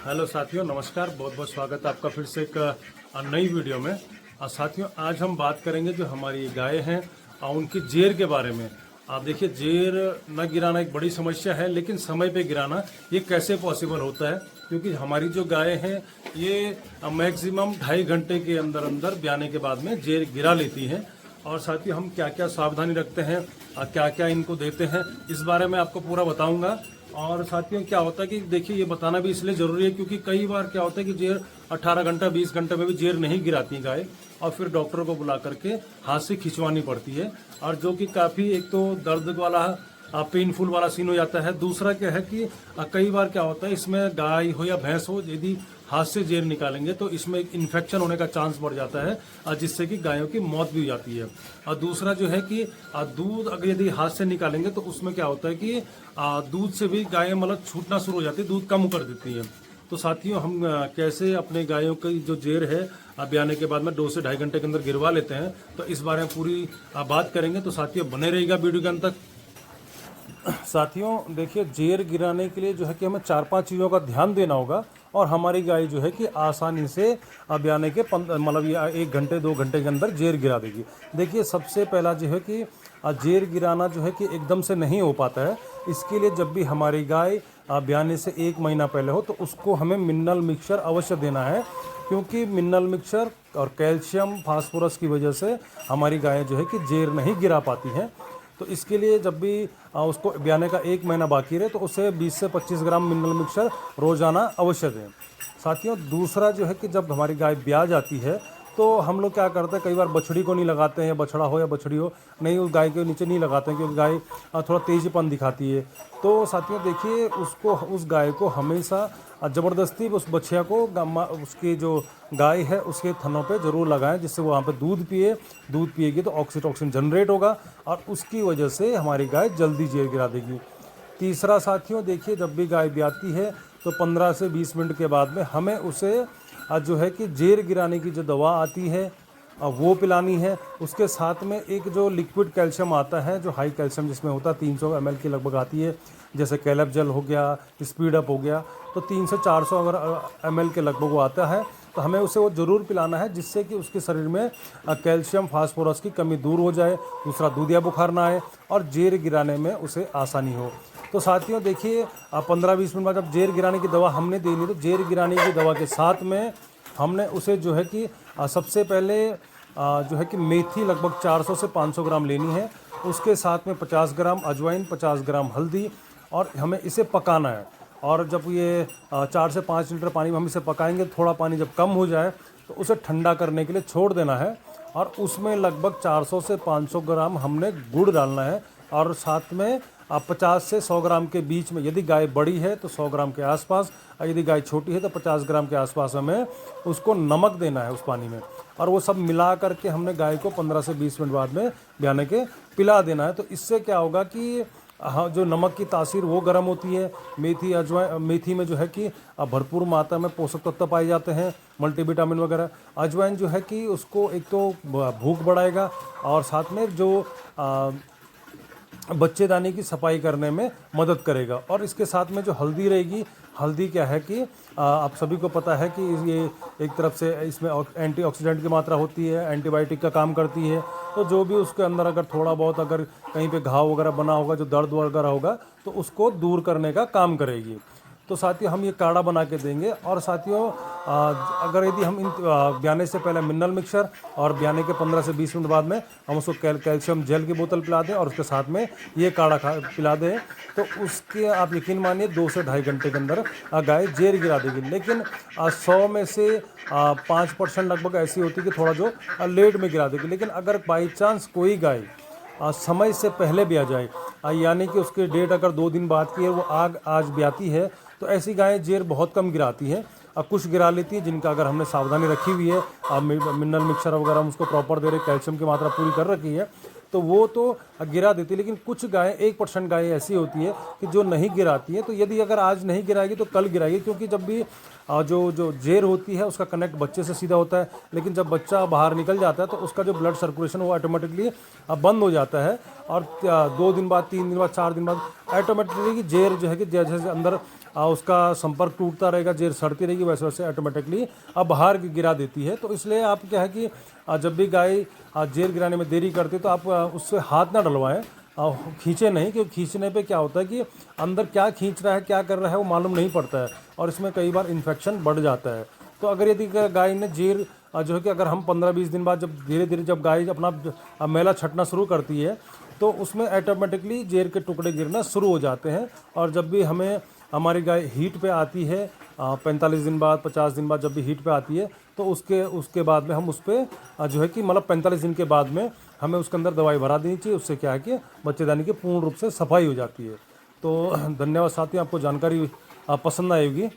Hello साथियों, नमस्कार। बहुत बहुत स्वागत है आपका फिर से एक नई वीडियो में। साथियों, आज हम बात करेंगे जो हमारी गाय हैं उनकी जेर के बारे में। आप देखिए, जेर न गिराना एक बड़ी समस्या है, लेकिन समय पे गिराना ये कैसे पॉसिबल होता है, क्योंकि हमारी जो गाय हैं ये मैक्सिमम 2.5 घंटे के अंदर अंदर ब्याने के बाद में जेर गिरा लेती हैं। और साथ ही हम क्या क्या सावधानी रखते हैं, क्या क्या इनको देते हैं, इस बारे में आपको पूरा बताऊंगा। और साथियों, क्या होता है कि देखिए, ये बताना भी इसलिए ज़रूरी है क्योंकि कई बार क्या होता है कि जेर 18 घंटा 20 घंटे में भी जेर नहीं गिराती गाय, और फिर डॉक्टर को बुला करके हाथ से खिंचवानी पड़ती है, और जो कि काफ़ी एक तो दर्द वाला पेनफुल वाला सीन हो जाता है। दूसरा क्या है कि कई बार क्या होता है, इसमें गाय हो या भैंस हो, यदि हाथ से जेर निकालेंगे तो इसमें एक इन्फेक्शन होने का चांस बढ़ जाता है, जिससे कि गायों की मौत भी हो जाती है। और दूसरा जो है कि दूध अगर यदि हाथ से निकालेंगे तो उसमें क्या होता है कि दूध से भी गायें मतलब छूटना शुरू हो जाती है, दूध कम कर देती हैं। तो साथियों, हम कैसे अपने गायों की जो जेर है ब्याने के बाद में 2 से 2.5 घंटे के अंदर गिरवा लेते हैं, तो इस बारे में पूरी बात करेंगे। तो साथियों, बने रहिएगा वीडियो के अंत तक। साथियों देखिए, जेर गिराने के लिए जो है कि हमें 4-5 चीज़ों का ध्यान देना होगा, और हमारी गाय जो है कि आसानी से ब्याने के मतलब या 1 घंटे 2 घंटे के अंदर जेर गिरा देगी। देखिए, सबसे पहला जो है कि जेर गिराना जो है कि एकदम से नहीं हो पाता है। इसके लिए जब भी हमारी गाय ब्याने से 1 महीना पहले हो तो उसको हमें मिनरल मिक्सचर अवश्य देना है, क्योंकि मिनरल मिक्सचर और कैल्शियम फास्फोरस की वजह से हमारी गाय जो है कि जेर नहीं गिरा पाती हैं। तो इसके लिए जब भी उसको ब्याने का 1 महीना बाकी रहे तो उसे 20 से 25 ग्राम मिनरल मिक्सचर रोज़ाना अवश्य दें। साथियों, दूसरा जो है कि जब हमारी गाय ब्याह जाती है तो हम लोग क्या करते हैं, कई बार बछड़ी को नहीं लगाते हैं, बछड़ा हो या बछड़ी हो, नहीं उस गाय के नीचे नहीं लगाते हैं, क्योंकि गाय थोड़ा तेजीपन दिखाती है। तो साथियों देखिए, उस गाय को हमेशा ज़बरदस्ती उस बछिया को उसकी जो गाय है उसके थनों पे ज़रूर लगाएं, जिससे वो वहाँ पे दूध पिए। दूध पिएगी तो ऑक्सीटोसिन जनरेट होगा, और उसकी वजह से हमारी गाय जल्दी जेर गिरा देगी। तीसरा साथियों देखिए, जब भी गाय ब्याती है तो 15 से 20 मिनट के बाद में हमें उसे जो है कि जेर गिराने की जो दवा आती है वो पिलानी है। उसके साथ में एक जो लिक्विड कैल्शियम आता है, जो हाई कैल्शियम जिसमें होता है, 300 ml की लगभग आती है, जैसे कैलब जेल हो गया, स्पीड अप हो गया, तो 300 से 400 अगर ml के लगभग वो आता है, तो हमें उसे वो ज़रूर पिलाना है, जिससे कि उसके शरीर में कैल्शियम फास्फोरस की कमी दूर हो जाए। दूसरा, दूध या बुखार ना आए और जेर गिराने में उसे आसानी हो। तो साथियों देखिए, 15-20 मिनट बाद जब जेर गिराने की दवा हमने देनी, तो जेर गिराने की दवा के साथ में हमने उसे जो है कि सबसे पहले जो है कि मेथी लगभग 400 से 500 ग्राम लेनी है। उसके साथ में 50 ग्राम अजवाइन, 50 ग्राम हल्दी, और हमें इसे पकाना है। और जब ये 4 से 5 लीटर पानी में हम इसे पकाएंगे, थोड़ा पानी जब कम हो जाए तो उसे ठंडा करने के लिए छोड़ देना है, और उसमें लगभग 400 से 500 ग्राम हमने गुड़ डालना है, और साथ में 50 से 100 ग्राम के बीच में, यदि गाय बड़ी है तो 100 ग्राम के आसपास, और यदि गाय छोटी है तो 50 ग्राम के आसपास हमें उसको नमक देना है उस पानी में। और वो सब मिला करके हमने गाय को 15 से 20 मिनट बाद में ब्याने के पिला देना है। तो इससे क्या होगा कि हाँ, जो नमक की तासीर वो गर्म होती है। मेथी में जो है कि भरपूर मात्रा में पोषक तत्व पाए जाते हैं, मल्टीविटामिन वगैरह। अजवाइन जो है कि उसको एक तो भूख बढ़ाएगा, और साथ में जो बच्चेदानी की सफाई करने में मदद करेगा। और इसके साथ में जो हल्दी रहेगी, हल्दी क्या है कि आप सभी को पता है कि ये एक तरफ से इसमें एंटीऑक्सीडेंट की मात्रा होती है, एंटीबायोटिक का काम करती है। तो जो भी उसके अंदर अगर थोड़ा बहुत अगर कहीं पे घाव वगैरह बना होगा, जो दर्द वगैरह होगा, तो उसको दूर करने का काम करेगी। तो साथियों, हम ये काढ़ा बना के देंगे। और साथियों, अगर यदि हम इन ब्याने से पहले मिनरल मिक्सचर और ब्याने के 15 से 20 मिनट बाद में हम उसको कैल्शियम जेल की बोतल पिला दें, और उसके साथ में ये काढ़ा पिला दें, तो उसके आप यकीन मानिए 2 से 2.5 घंटे के अंदर गाय जेर गिरा देगी। लेकिन 100 में से 5% लगभग ऐसी होती है कि थोड़ा जो लेट में गिरा देगी। लेकिन अगर बाई चांस कोई गाय समय से पहले ब्याह जाए, यानी कि उसके डेट अगर 2 दिन बाद की है, वो आज ब्याती है, तो ऐसी गायें जेर बहुत कम गिराती हैं। कुछ गिरा लेती है जिनका अगर हमने सावधानी रखी हुई है, मिनरल मिक्सचर वगैरह हम उसको प्रॉपर दे रहे, कैल्शियम की मात्रा पूरी कर रखी है, तो वो तो गिरा देती है। लेकिन कुछ गायें 1% गायें ऐसी होती है कि जो नहीं गिराती हैं। तो यदि अगर आज नहीं गिराएगी तो कल गिराएगी, क्योंकि जब भी जो जेर होती है उसका कनेक्ट बच्चे से सीधा होता है, लेकिन जब बच्चा बाहर निकल जाता है तो उसका जो ब्लड सर्कुलेशन वो ऑटोमेटिकली बंद हो जाता है। और 2 दिन बाद, 3 दिन बाद, 4 दिन बाद ऑटोमेटिकली जेर जो है कि जैसे अंदर उसका संपर्क टूटता रहेगा, जेर सड़ती रहेगी, वैसे वैसे ऑटोमेटिकली बाहर गिरा देती है। तो इसलिए आप क्या है कि जब भी गाय जेर गिराने में देरी करती है तो आप उससे हाथ ना डलवाएं, खींचे नहीं, क्योंकि खींचने पे क्या होता है कि अंदर क्या खींच रहा है, क्या कर रहा है, वो मालूम नहीं पड़ता है और इसमें कई बार इन्फेक्शन बढ़ जाता है। तो अगर यदि गाय ने जेर जो है कि अगर हम 15-20 दिन बाद जब धीरे धीरे जब गाय अपना मैला छटना शुरू करती है तो उसमें ऑटोमेटिकली जेर के टुकड़े गिरना शुरू हो जाते हैं। और जब भी हमारी गाय हीट पे आती है 45 दिन बाद, 50 दिन बाद जब भी हीट पे आती है तो उसके बाद में हम उस पर जो है कि मतलब 45 दिन के बाद में हमें उसके अंदर दवाई भरा देनी चाहिए। उससे क्या है कि बच्चेदानी की पूर्ण रूप से सफाई हो जाती है। तो धन्यवाद साथियों, आपको जानकारी पसंद आएगी।